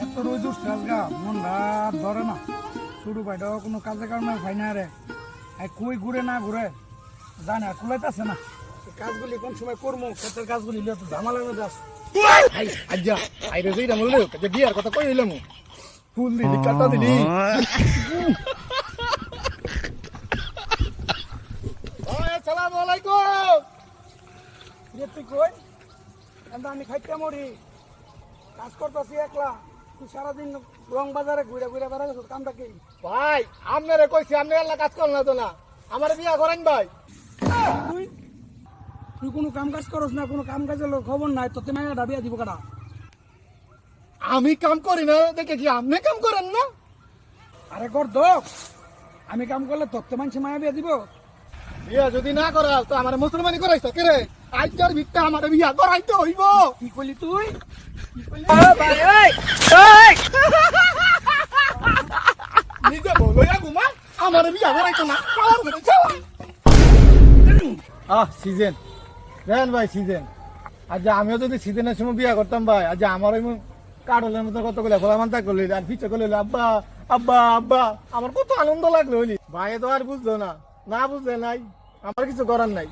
এত রোজ উঠছে আজগা মন রাত ধরে না। ছোট ভাইটাও কোনো কাজে কারণে খাই না রে। কই ঘুরে না ঘুরে জানে আর কুলাইতেছে না। এই কাজগুলি কোন সময় করবো, ক্ষেতের কাজগুলি তো ঝামেলার মধ্যে আছে। আজ্জা আইরে যেটা বললো যে বিয়ার কথা কই হইলাম ফুল দিলি কাটা দিলি আসসালামু আলাইকুম। তুই কই? আমি খাইতে মরি, কাজ করতেছি একলা। তুই সারাদিন রং বাজারে ঘুরে ঘুরে বেড়া গেছো, কামটা কি? ভাই আপনারে কইছি আপনি আল্লাহ কাজ করেন না তো না আমার বিয়া করেন ভাই। তুই তুই কোনো কাম কাজ করস না, কোনো কাম কাজের খবর নাই, তোতে মাইয়া ডাবিয়া দিব কাটা। আমি কাম করি না দেখে কি আপনি কাম করেন না? আরে কর দোক, আমি কাম করলে তোতে মানুষ মায়া বিয়া দিব। বিয়া যদি না করা তো আমার মুসলমানি করাইছ কে রে? আজকার ভিত্তা আমার বিয়া করাইতে হইব। কি করলি তুই? নিজে বলইয়া ঘুমা আমার বিয়া করাইতো না সিজন দেন ভাই সিজন। আজ আমিও যদি সিজনের সময় বিয়া করতাম ভাই, আজ আমার ওই কাটলের মতো কতগুলো ফলামান থাকলো আর পিছে করলে আব্বা আব্বা আব্বা আমার কত আনন্দ লাগলো হইলি। ভাই তো আর বুঝলো না, না বুঝলে নাই, আমার কিছু করার নাই।